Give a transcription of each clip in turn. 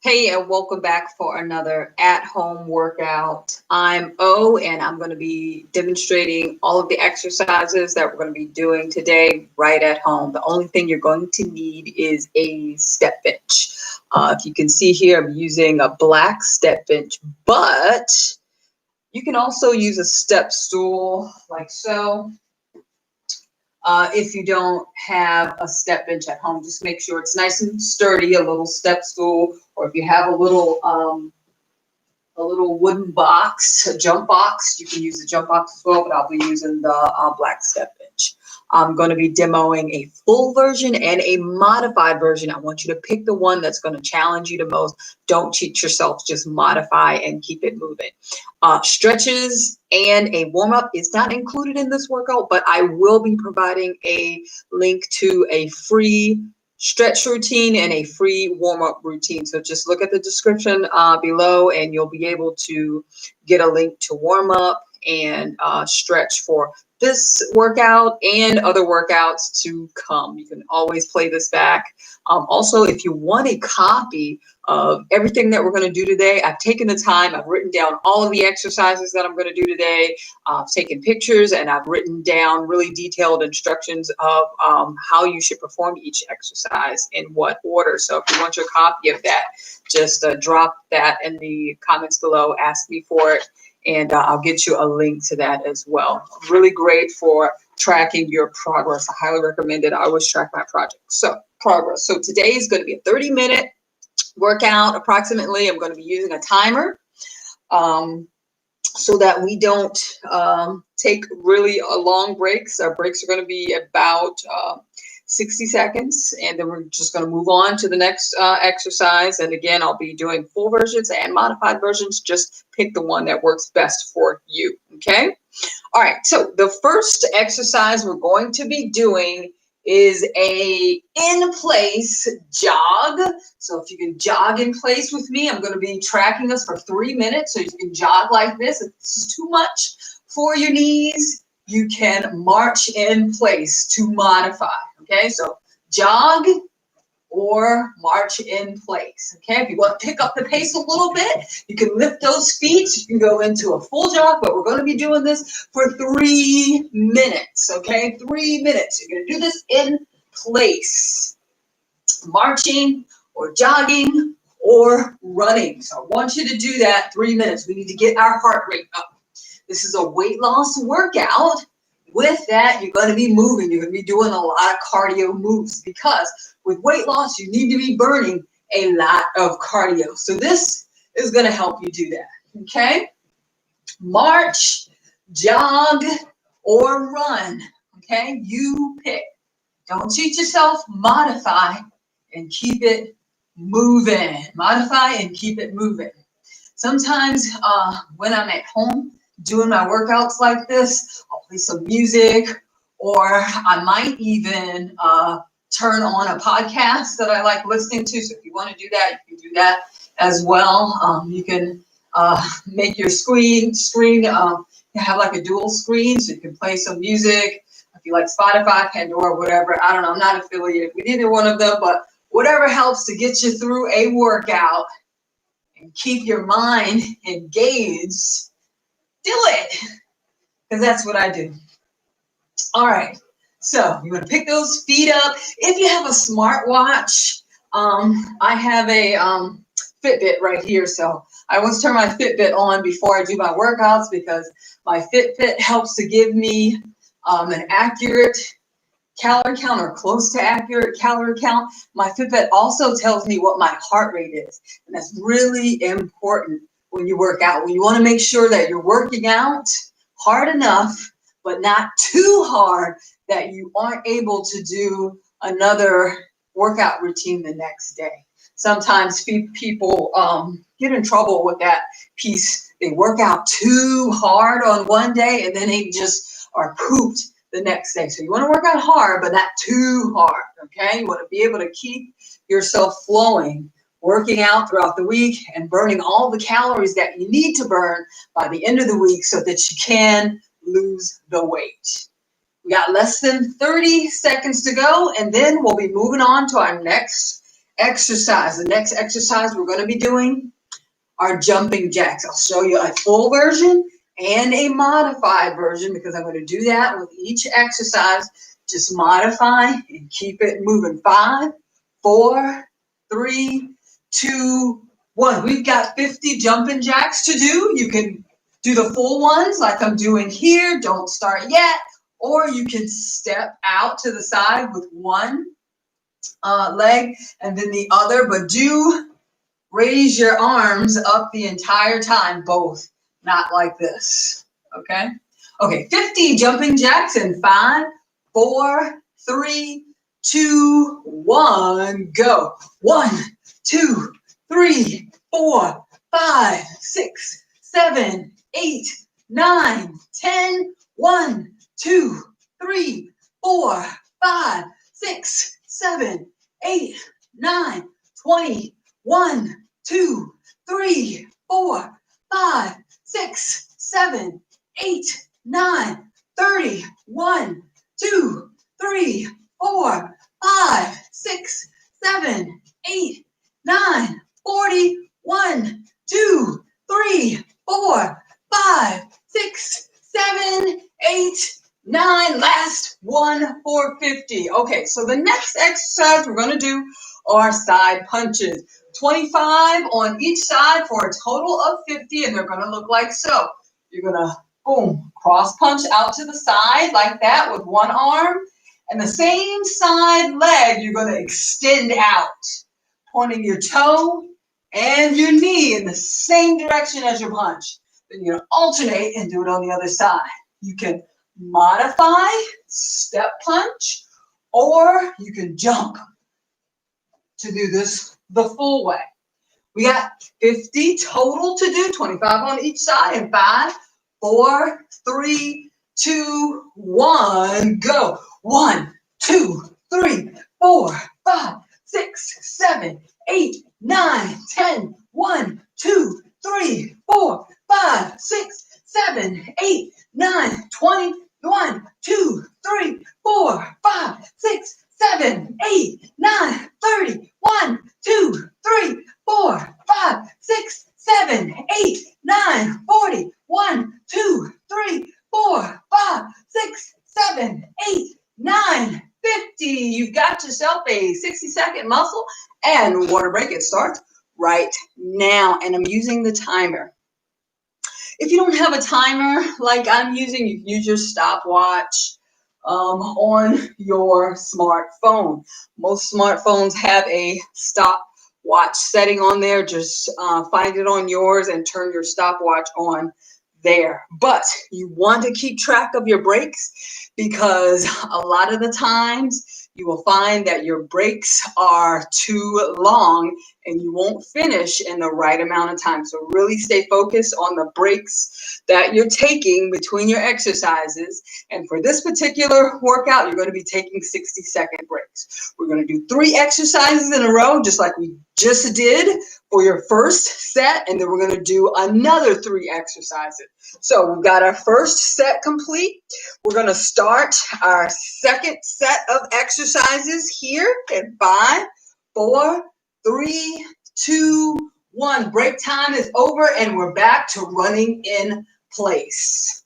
Hey, and welcome back for another at-home workout. I'm O, and I'm going to be demonstrating all of the exercises that we're going to be doing today right at home. The only thing you're going to need is a step bench. If you can see here, I'm using a black step bench, but you can also use a step stool like so. If you don't have a step bench at home, just make sure it's nice and sturdy, a little step stool, or if you have a little wooden box, a jump box, you can use the jump box as well, but I'll be using the black step bench. I'm going to be demoing a full version and a modified version. I want you to pick the one that's going to challenge you the most. Don't cheat yourself, just modify and keep it moving. Stretches and a warm-up is not included in this workout, but I will be providing a link to a free stretch routine and a free warm-up routine. So just look at the description below and you'll be able to get a link to warm up and stretch for this workout and other workouts to come. You can always play this back. Also, if you want a copy of everything that we're going to do today, I've taken the time, I've written down all of the exercises that I'm going to do today. I've taken pictures and I've written down really detailed instructions of how you should perform each exercise in what order. So if you want your copy of that, just drop that in the comments below, ask me for it, and I'll get you a link to that as well. Really great for tracking your progress. I highly recommend it. I always track my progress. So today is going to be a 30-minute workout approximately. I'm going to be using a timer so that we don't take really long breaks. Our breaks are going to be about 60 seconds, and then we're just going to move on to the next exercise. And again, I'll be doing full versions and modified versions. Just pick the one that works best for you, okay? All right, so the first exercise we're going to be doing is a in-place jog. So if you can jog in place with me, I'm going to be tracking us for 3 minutes. So you can jog like this. If this is too much for your knees, you can march in place to modify. Okay, so jog or march in place. Okay, if you want to pick up the pace a little bit, you can lift those feet. You can go into a full jog, but we're going to be doing this for 3 minutes. Okay, 3 minutes. You're going to do this in place, marching or jogging or running. So I want you to do that 3 minutes. We need to get our heart rate up. This is a weight loss workout. With that, you're going to be moving. You're going to be doing a lot of cardio moves because with weight loss, you need to be burning a lot of cardio. So this is going to help you do that. Okay? March, jog, or run. Okay? You pick. Don't cheat yourself. Modify and keep it moving. Modify and keep it moving. Sometimes when I'm at home, doing my workouts like this, I'll play some music, or I might even turn on a podcast that I like listening to. So if you want to do that, you can do that as well. You can make your screen have like a dual screen, so you can play some music. If you like Spotify, Pandora, whatever, I don't know, I'm not affiliated with either one of them, but whatever helps to get you through a workout and keep your mind engaged, do it, because that's what I do. All right, so you want to pick those feet up. If you have a smartwatch, I have a Fitbit right here, so I always turn my Fitbit on before I do my workouts because my Fitbit helps to give me an accurate calorie count or close to accurate calorie count. My Fitbit also tells me what my heart rate is, and that's really important when you work out. When you want to make sure that you're working out hard enough, but not too hard that you aren't able to do another workout routine the next day. Sometimes people get in trouble with that piece. They work out too hard on one day and then they just are pooped the next day. So you want to work out hard, but not too hard, okay? You want to be able to keep yourself flowing, working out throughout the week and burning all the calories that you need to burn by the end of the week so that you can lose the weight. We got less than 30 seconds to go, and then we'll be moving on to our next exercise. The next exercise we're going to be doing are jumping jacks. I'll show you a full version and a modified version because I'm going to do that with each exercise. Just modify and keep it moving. 5, 4, 3, 2, 1. We've got 50 jumping jacks to do. You can do the full ones like I'm doing here. Don't start yet. Or you can step out to the side with one leg and then the other, but do raise your arms up the entire time, both, not like this, okay? Okay, 50 jumping jacks in 5, 4, 3, 2, 1, go. 1, 2, 3, 4, 5, 6, 7, 8, 9, 10, 1, 2, 3, 4, 5, 6, 7, 8, 9, 20, 1, 2, 3, 4, 5, 6, 7, 8, 9, 30, 1, 2, 3, 4, 5, 6, 7, 8, 9, 40, 1, 2, 3, 4, 5, 6, 7, 8, 9. Last one for 50. Okay, so the next exercise we're going to do are side punches. 25 on each side for a total of 50, and they're going to look like so. You're going to, boom, cross punch out to the side like that with one arm, and the same side leg you're going to extend out, pointing your toe and your knee in the same direction as your punch. Then you're going to alternate and do it on the other side. You can modify, step punch, or you can jump to do this the full way. We got 50 total to do, 25 on each side, and 5, 4, 3, 2, 1, go. 1, 2, 3, 4, 5, 6, 7, 8, 9, 10, 1, 2, 3, 4, 5, 6, 7, 8, 9, 20, 1, 2, 3, 4, 5, 6, 7, 8, 9, 30, 1, 2, 3, 4, 5, 6, 7, 8, 9, 40, 1, 2, 3, 4, 5, 6, 7, 8, 9, 50. You've got yourself a 60-second muscle and water break. It starts right now, and I'm using the timer. If you don't have a timer like I'm using, you can use your stopwatch on your smartphone. Most smartphones have a stopwatch setting on there. Just find it on yours and turn your stopwatch on there. But you want to keep track of your breaks because a lot of the times you will find that your breaks are too long and you won't finish in the right amount of time. So really stay focused on the breaks that you're taking between your exercises. And for this particular workout, you're going to be taking 60-second breaks. We're going to do 3 exercises in a row, just like we just did for your first set. And then we're going to do another 3 exercises. So we've got our first set complete. We're going to start our second set of exercises here at 5, 4, 3, 2, 1. Break time is over and we're back to running in place.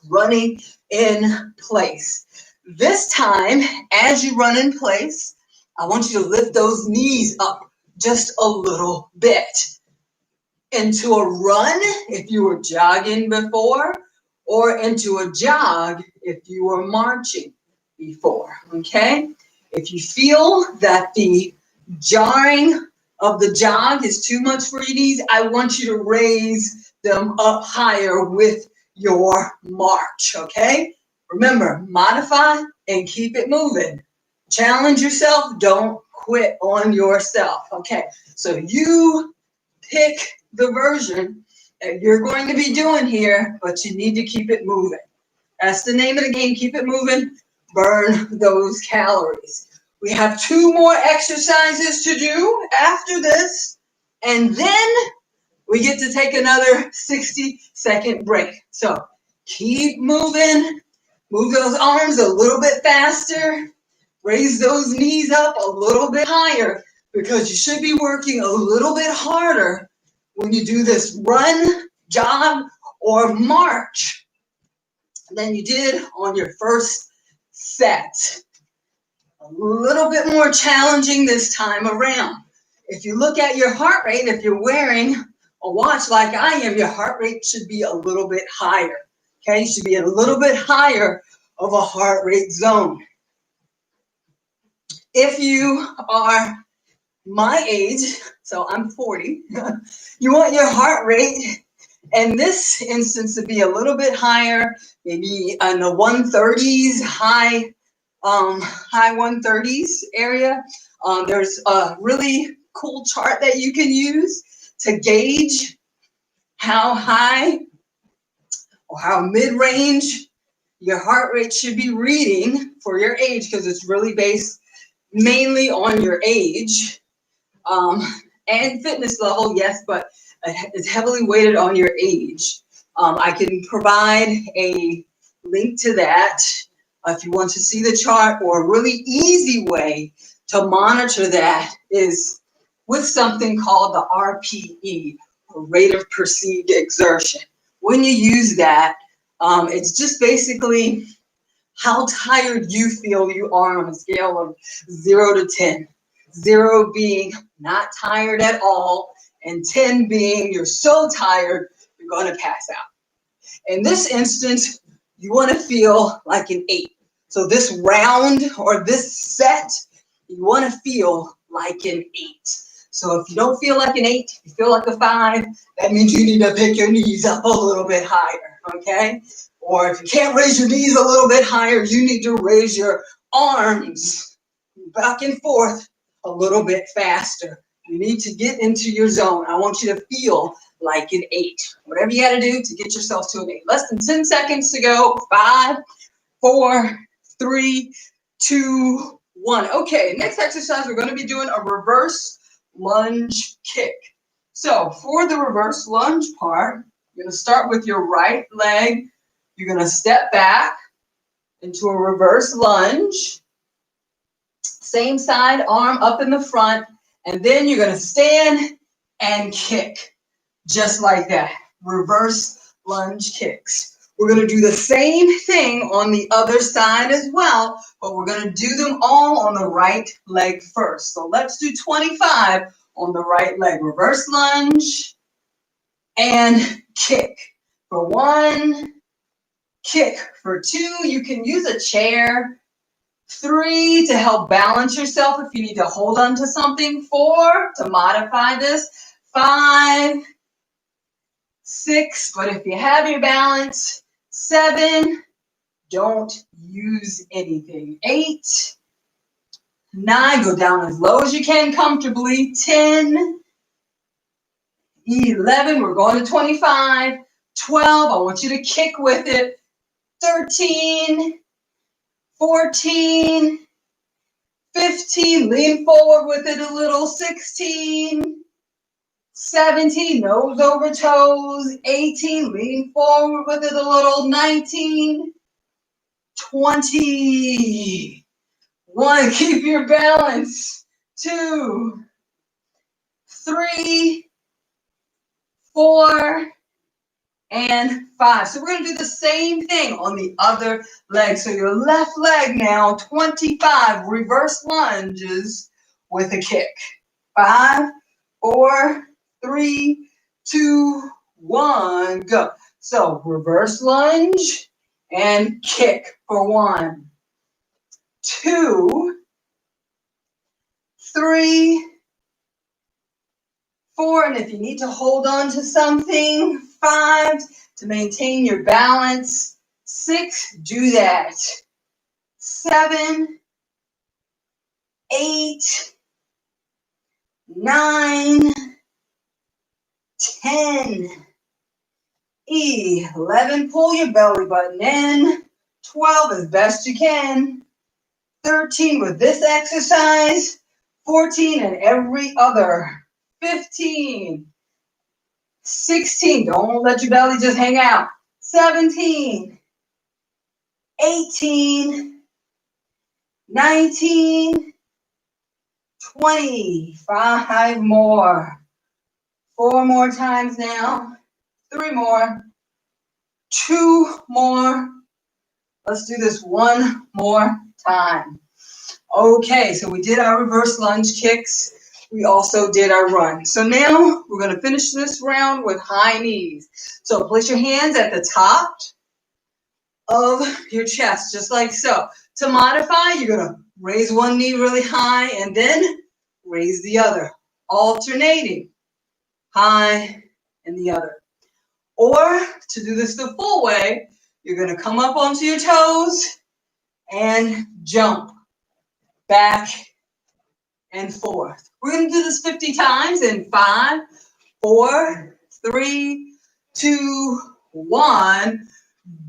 Running in place. This time, as you run in place, I want you to lift those knees up just a little bit. Into a run if you were jogging before, or into a jog if you were marching before, okay? If you feel that the jarring of the jog is too much for your knees, I want you to raise them up higher with your march, okay? Remember, modify and keep it moving. Challenge yourself, don't quit on yourself, okay? So you pick the version that you're going to be doing here, but you need to keep it moving. That's the name of the game. Keep it moving. Burn those calories. We have 2 more exercises to do after this, and then we get to take another 60-second break. So keep moving. Move those arms a little bit faster. Raise those knees up a little bit higher because you should be working a little bit harder when you do this run, jog, or march than you did on your first set. A little bit more challenging this time around. If you look at your heart rate, if you're wearing a watch like I am, your heart rate should be a little bit higher. Okay, you should be a little bit higher of a heart rate zone. If you are my age, so I'm 40, you want your heart rate in this instance to be a little bit higher, maybe in the 130s, high 130s area. There's a really cool chart that you can use to gauge how high or how mid-range your heart rate should be reading for your age, because it's really based mainly on your age and fitness level, yes, but it's heavily weighted on your age. I can provide a link to that if you want to see the chart, or a really easy way to monitor that is with something called the RPE, or rate of perceived exertion. When you use that, it's just basically how tired you feel you are on a scale of 0 to 10. 0 being not tired at all, and 10 being you're so tired you're going to pass out. In this instance, you want to feel like an 8. So this round or this set, you want to feel like an 8. So if you don't feel like an 8, you feel like a 5, that means you need to pick your knees up a little bit higher, okay? Or if you can't raise your knees a little bit higher, you need to raise your arms back and forth a little bit faster. You need to get into your zone. I want you to feel like an 8. Whatever you got to do to get yourself to an 8. Less than 10 seconds to go. 5, 4, 3, 2, 1. Okay, next exercise, we're going to be doing a reverse lunge kick. So for the reverse lunge part, you're going to start with your right leg. You're going to step back into a reverse lunge. Same side, arm up in the front, and then you're going to stand and kick, just like that. Reverse lunge kicks. We're going to do the same thing on the other side as well, but we're going to do them all on the right leg first. So let's do 25 on the right leg. Reverse lunge and kick. For 1, kick. For 2, you can use a chair. 3, to help balance yourself if you need to hold on to something. 4, to modify this. 5, 6, but if you have your balance. 7, don't use anything. 8, 9, go down as low as you can comfortably. 10, 11, we're going to 25. 12, I want you to kick with it. 13, 14, 15, lean forward with it a little. 16, 17, nose over toes. 18, lean forward with it a little. 19, 20. 1, keep your balance. 2, 3, 4, and 5. So we're going to do the same thing on the other leg. So your left leg now, 25 reverse lunges with a kick. 5, 4, 3, 2, 1, go. So reverse lunge and kick for 1, 2, 3, 4, and if you need to hold on to something, 5, to maintain your balance. 6, do that. 7, 8, 9, 10, 11, pull your belly button in. 12, as best you can. 13 with this exercise. 14 and every other. 15, 16, don't let your belly just hang out. 17, 18, 19, 20. 5 more. 4 more times now. 3 more. 2 more. Let's do this 1 more time. Okay, so we did our reverse lunge kicks. We also did our run. So now we're going to finish this round with high knees. So place your hands at the top of your chest, just like so. To modify, you're going to raise one knee really high and then raise the other, alternating high and the other. Or to do this the full way, you're going to come up onto your toes and jump back and forth. We're going to do this 50 times in 5, 4, 3, 2, 1.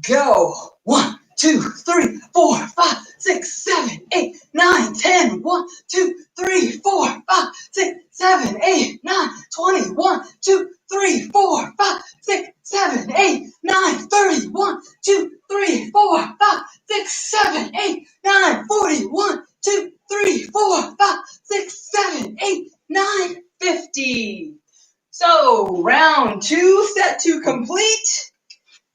Go. 1, 2, 3, 4, 5, 6, 7, 8, 9, 10. 1, 2, 3, 4, 5, 6, 7, 8, 9, 20. 1, 2, 3, 4, 5, 6, 7, 8, 9, 30. 1, 2, 3, 4, 5, 6, 7, 8, 9, 40. 1, 2, 3, 4, 5, 6, 7, 8, 9, 50. So round 2, set 2 complete.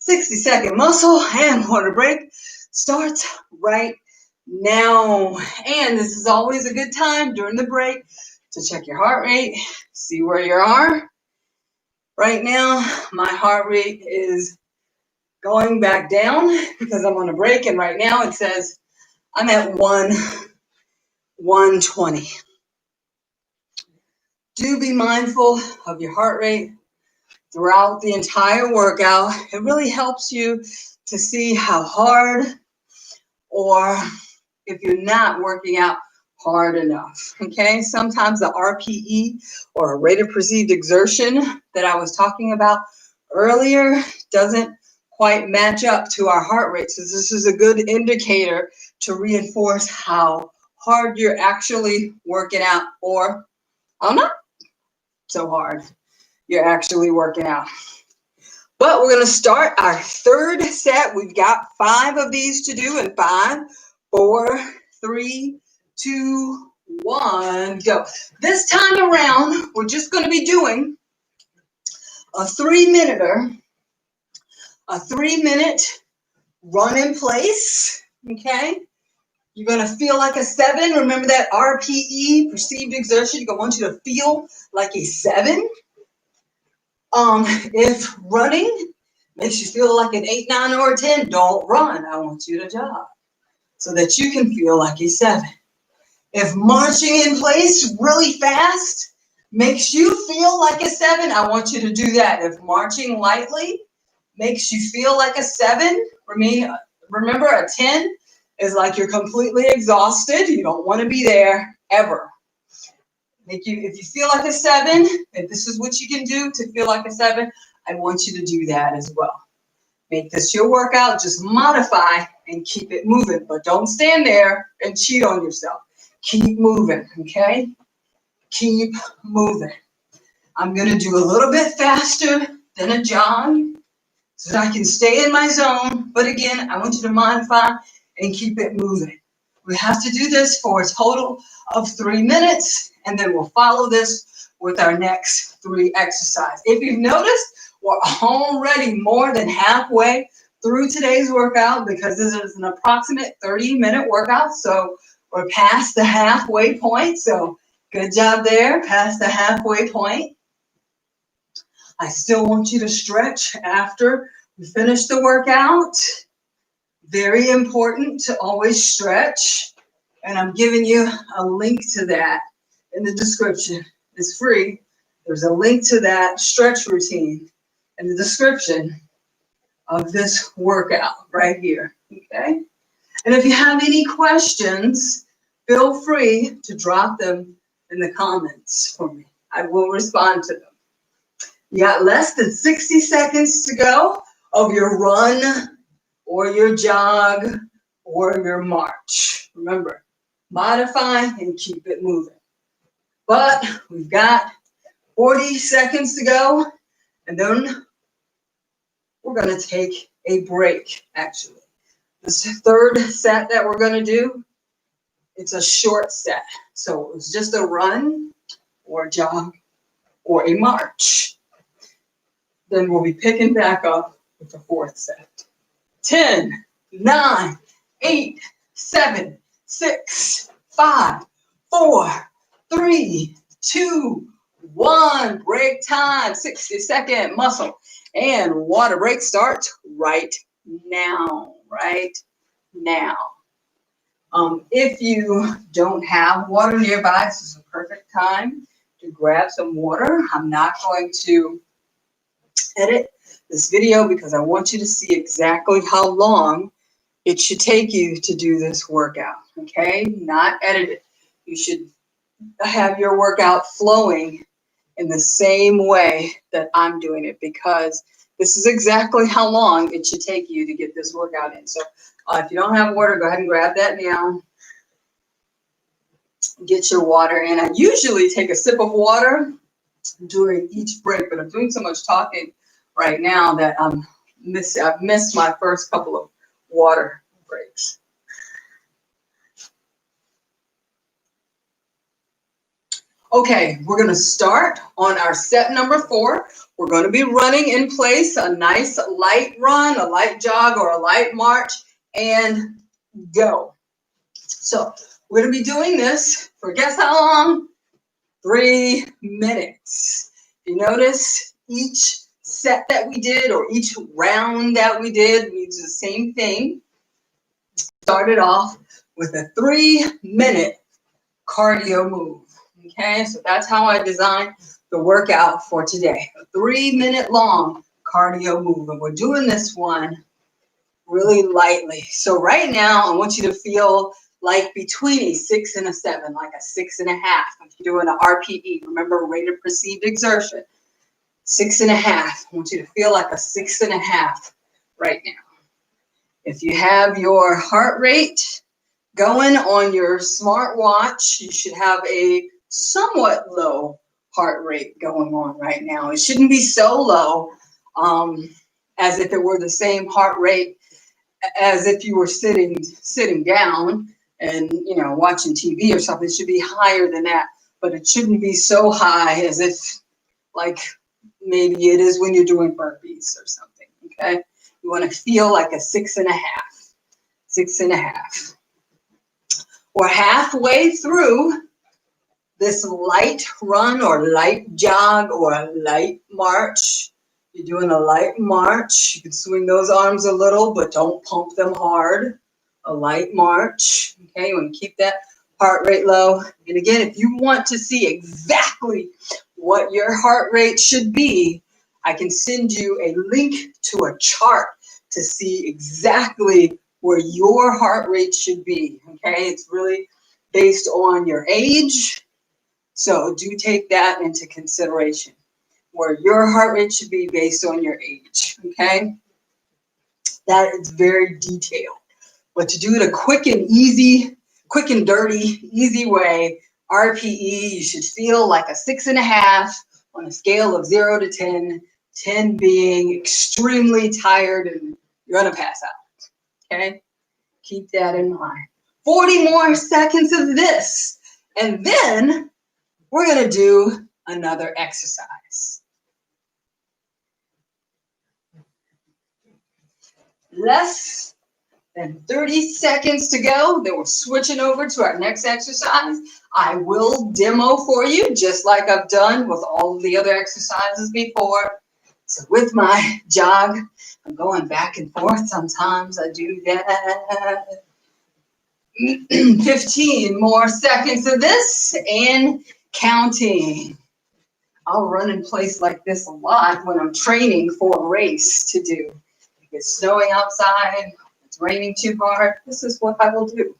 60-second muscle and water break starts right now. And this is always a good time during the break to check your heart rate, see where you are. Right now, my heart rate is going back down because I'm on a break, and right now it says I'm at 120. Do be mindful of your heart rate throughout the entire workout. It really helps you to see how hard, or if you're not working out hard enough, okay? Sometimes the RPE, or rate of perceived exertion, that I was talking about earlier doesn't quite match up to our heart rate. So this is a good indicator to reinforce how hard you're actually working out, or how not so hard you're actually working out. But we're going to start our third set. We've got 5 of these to do in 5, 4, 3, 2, 1, go. This time around, we're just going to be doing a 3-minute run in place, okay? You're going to feel like a 7. Remember that RPE, perceived exertion. I want you to feel like a 7. If running makes you feel like an 8, 9, or a 10, don't run. I want you to jog so that you can feel like a 7. If marching in place really fast makes you feel like a 7, I want you to do that. If marching lightly makes you feel like a 7, remember a 10 is like you're completely exhausted. You don't want to be there ever. If you feel like a 7, if this is what you can do to feel like a 7, I want you to do that as well. Make this your workout, just modify and keep it moving, but don't stand there and cheat on yourself. Keep moving, okay? Keep moving. I'm gonna do a little bit faster than a jog so that I can stay in my zone, but again, I want you to modify and keep it moving. We have to do this for a total of 3 minutes, and then we'll follow this with our next 3 exercises. If you've noticed, we're already more than halfway through today's workout because this is an approximate 30-minute workout, so we're past the halfway point, so good job there, past the halfway point. I still want you to stretch after we finish the workout. Very important to always stretch, and I'm giving you a link to that in the description. It's free. There's a link to that stretch routine in the description of this workout right here, okay? And if you have any questions, feel free to drop them in the comments for me. I will respond to them. You got less than 60 seconds to go of your run or your jog or your march. Remember, modify and keep it moving. But we've got 40 seconds to go, and then we're going to take a break, actually. This third set that we're going to do It's a short set. So it was just a run or a jog or a march. Then we'll be picking back up with the fourth set. 10, 9, 8, 7, 6, 5, 4, 3, 2, 1. Break time. 60-second muscle and water break starts right now. Right now. If you don't have water nearby, this is a perfect time to grab some water. I'm not going to edit this video because I want you to see exactly how long it should take you to do this workout, okay? Not edit it. You should have your workout flowing in the same way that I'm doing it because this is exactly how long it should take you to get this workout in. So if you don't have water, go ahead and grab that now. Get your water in. I usually take a sip of water during each break, but I'm doing so much talking right now that I've missed my first couple of water breaks. Okay, we're going to start on our set number 4. We're going to be running in place, a nice light run, a light jog, or a light march, and go. So we're going to be doing this for guess how long? 3 minutes. You notice each set that we did or each round that we did, we did the same thing. Started off with a 3-minute cardio move. Okay, so that's how I designed the workout for today. A 3-minute long cardio move. And we're doing this one really lightly. So right now, I want you to feel like between a 6 and a 7, like a 6.5. If you're doing an RPE, remember rate of perceived exertion. 6.5. I want you to feel like a 6.5 right now. If you have your heart rate going on your smartwatch, you should have a somewhat low heart rate going on right now. It shouldn't be so low as if it were the same heart rate as if you were sitting down and watching TV or something. It should be higher than that, but it shouldn't be so high as if like maybe it is when you're doing burpees or something. Okay, you want to feel like a 6.5. 6.5. We're halfway through this light run or light jog or a light march. You're doing a light march. You can swing those arms a little, but don't pump them hard. A light march. Okay, you want to keep that heart rate low. And again, if you want to see exactly what your heart rate should be, I can send you a link to a chart to see exactly where your heart rate should be. Okay, it's really based on your age. So do take that into consideration, where your heart rate should be based on your age, okay? That is very detailed. But to do it a quick and dirty, easy way, RPE, you should feel like a 6.5 on a scale of 0 to 10, 10 being extremely tired and you're gonna pass out, okay? Keep that in mind. 40 more seconds of this, and then we're gonna do another exercise. Less than 30 seconds to go. Then we're switching over to our next exercise. I will demo for you just like I've done with all of the other exercises before. So with my jog, I'm going back and forth. Sometimes I do that. 15 more seconds of this and counting. I'll run in place like this a lot when I'm training for a race to do. If it's snowing outside, it's raining too hard, this is what I will do.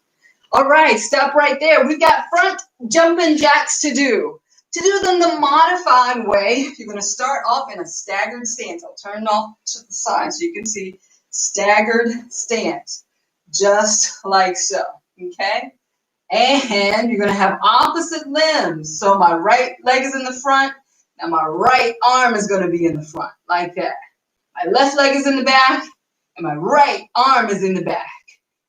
All right, stop right there. We've got front jumping jacks to do. To do them the modified way, you're going to start off in a staggered stance. I'll turn it off to the side so you can see staggered stance, just like so, okay? And you're going to have opposite limbs. So my right leg is in the front, and my right arm is going to be in the front, like that. My left leg is in the back, and my right arm is in the back.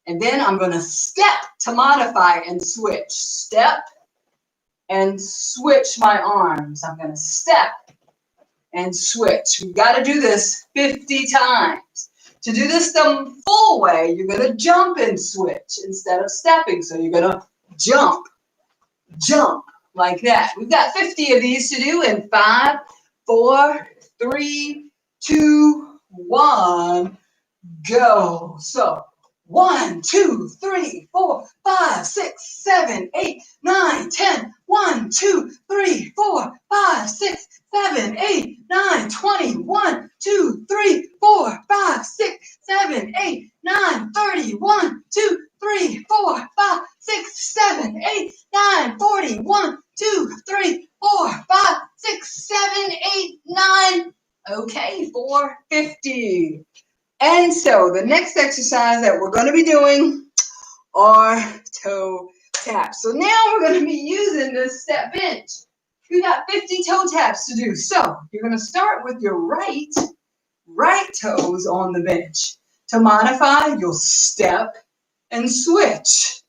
And then I'm going to step to modify and switch. Step and switch my arms. I'm going to step and switch. We've got to do this 50 times. To do this the full way, you're going to jump and switch instead of stepping. So you're going to jump, jump like that. We've got 50 of these to do in 5, 4, 3, 2, 1, go. So 1, 2, 3, 4, 5, 6, 7, 8, 9, 10. 1, 2, 3, 4, 5, 6, 7, 8, 9, 20. 1, 2, 3, 4, 5, 6, 7, 8, 9, 30. 1, 2, 3, 4, 5, 6, 7, 8, 9, 40. 1, 2, 3, 4, 5, 6, 7, 8, 9. Okay, 450. And so the next exercise that we're going to be doing are toe taps. So now we're going to be using this step bench. We got 50 toe taps to do. So you're going to start with your right toes on the bench. To modify, you'll step and switch.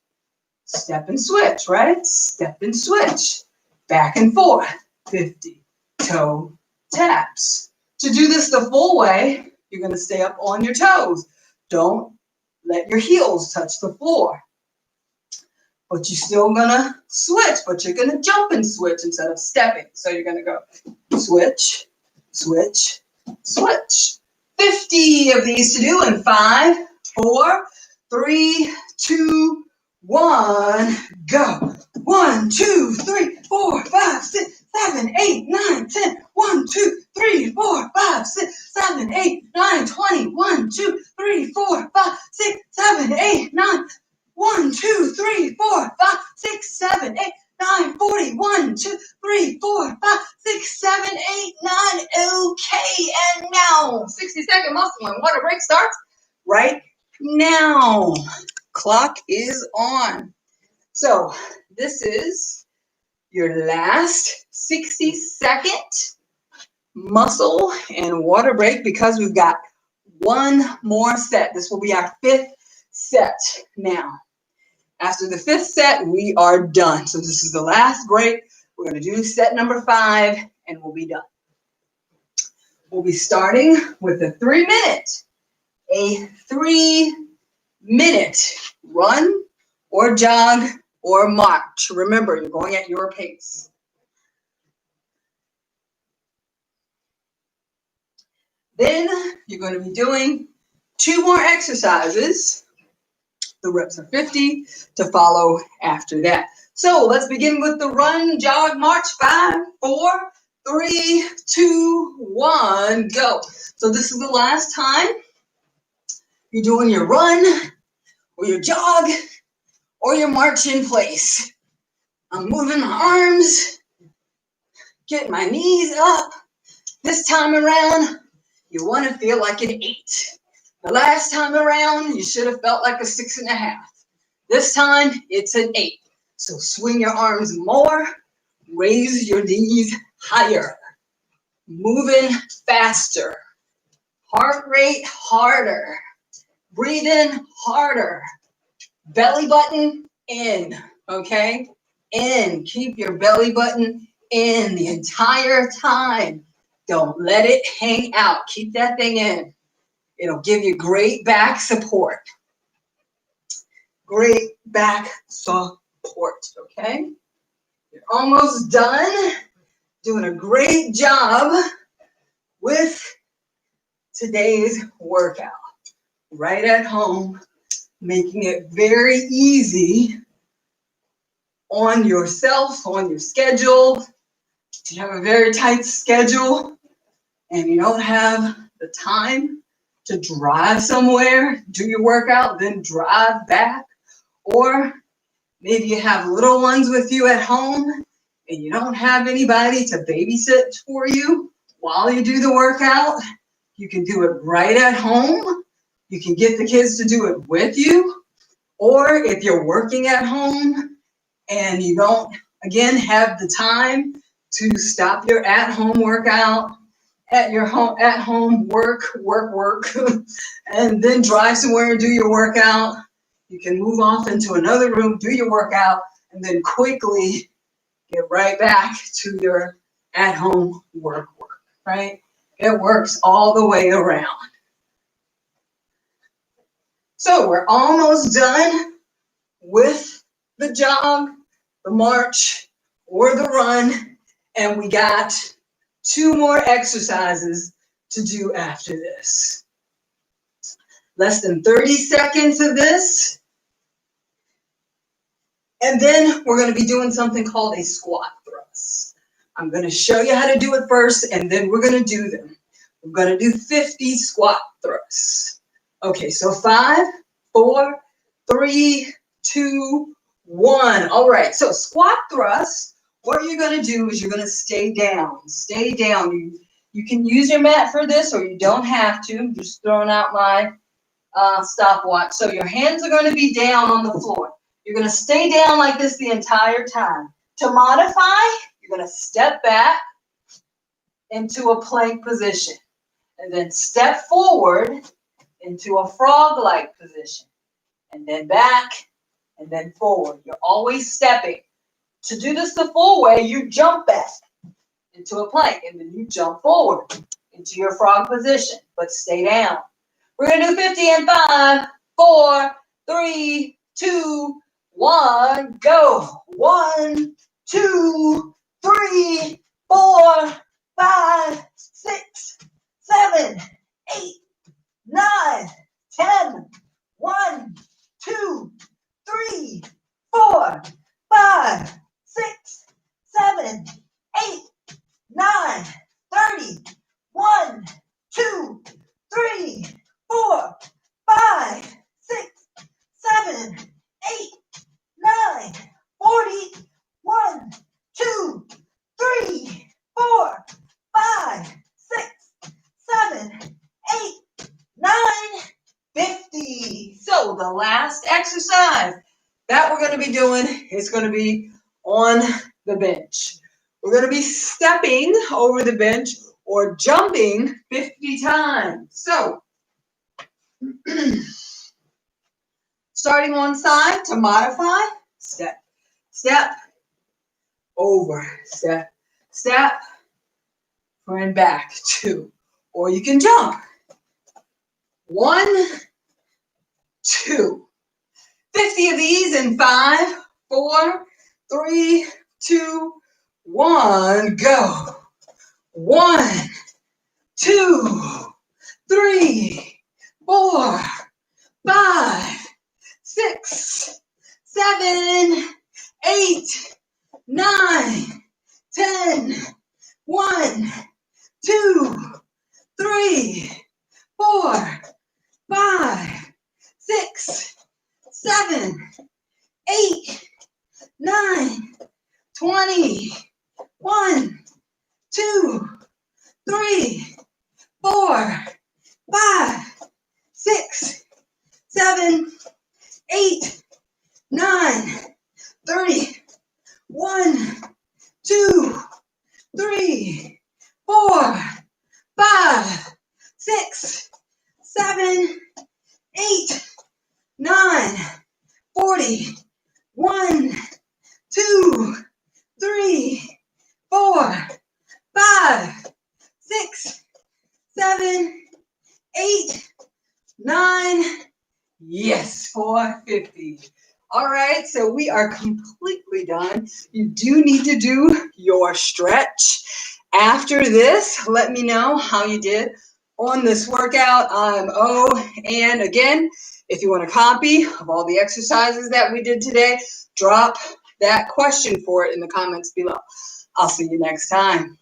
Step and switch, right? Step and switch. Back and forth. 50 toe taps. To do this the full way, you're going to stay up on your toes. Don't let your heels touch the floor. But you're still going to switch, but you're going to jump and switch instead of stepping. So you're going to go switch, switch, switch. 50 of these to do in 5, 4, 3, 2, 1, go. 1, 2, 3, 4, 5, 6, 7, 8, 9, 10. 1, 2, 3, 4, 5, 6, 7, 8, 9, 20. 1, 2, 3, 4, 5, 6, 7, 8, 9. 1, 2, 3, 4, 5, 6, 7, 8, 9, 40. 1, 2, 3, 4, 5, 6, 7, 8, 9. Okay, and now 60-second muscle and water break starts right now. Clock is on. So this is your last 60-second muscle and water break because we've got one more set. This will be our 5th set now. After the 5th set, we are done. So this is the last break. We're going to do set number 5 and we'll be done. We'll be starting with a 3-minute. A 3-minute run or jog or march. Remember, you're going at your pace. Then you're going to be doing 2 more exercises. The reps are 50 to follow after that. So let's begin with the run, jog, march. 5, 4, 3, 2, 1, go. So this is the last time you're doing your run or your jog or your march in place. I'm moving my arms, getting my knees up. This time around, you want to feel like an 8. The last time around, you should have felt like a 6.5. This time, it's an 8. So swing your arms more, raise your knees higher, moving faster, heart rate harder, breathe in harder, belly button in, okay? In, keep your belly button in the entire time. Don't let it hang out, keep that thing in. It'll give you great back support. Great back support, okay? You're almost done. Doing a great job with today's workout. Right at home, making it very easy on yourself, on your schedule. If you have a very tight schedule and you don't have the time to drive somewhere, do your workout, then drive back. Or maybe you have little ones with you at home and you don't have anybody to babysit for you while you do the workout. You can do it right at home. You can get the kids to do it with you. Or if you're working at home and you don't, again, have the time to stop your at-home workout, at home work, and then drive somewhere and do your workout, You can move off into another room, do your workout, and then quickly get right back to your at-home work, right? It works all the way around. So we're almost done with the jog, the march, or the run, and we got 2 more exercises to do after this. Less than 30 seconds of this. And then we're going to be doing something called a squat thrust. I'm going to show you how to do it first, and then we're going to do them. We're going to do 50 squat thrusts. Okay, so 5, 4, 3, 2, 1. All right, so squat thrust, what you're going to do is you're going to stay down. Stay down. You can use your mat for this, or you don't have to. I'm just throwing out my stopwatch. So your hands are going to be down on the floor. You're going to stay down like this the entire time. To modify, you're going to step back into a plank position, and then step forward into a frog-like position, and then back, and then forward. You're always stepping. To do this the full way, you jump back into a plank, and then you jump forward into your frog position, but stay down. We're going to do 50 in 5, 4, 3, 2, 1, go. 1, 2, 3, 4, 5, 6, 7, 8, 9, 10. 1, 2, 3, 4, 5, 6, 7, 8, 9, 30. 1, 2, 3, 4, 5, 6, 7, 8, 9, 40. 1, 2, 3, 4, 5, 6, 7, 8, 9, 50. So the last exercise that we're going to be doing is going to be on the bench. We're going to be stepping over the bench or jumping 50 times. So starting on side to modify, step, step, over, step, step, and back, 2. Or you can jump. 1, 2. 50 of these in 5, 4, 3, 2, 1, go. 1, 2, 3, 4, 5, 6, 7, 8, 9, 10. 1, 2, 3, 4, 5, 6, 7, 8, 9, 20. 1, 2, 3, 4, 5, 6, 7, 8, 9, 30. 1, 2, 3, 4, 5, 6, 7, 8, 9, 40. 1, 2, 3, 4, 5, 6, 7, 8, 9. Yes, 450. All right, so we are completely done. You do need to do your stretch. After this, let me know how you did on this workout. I'm O, and again, if you want a copy of all the exercises that we did today, drop that question for it in the comments below. I'll see you next time.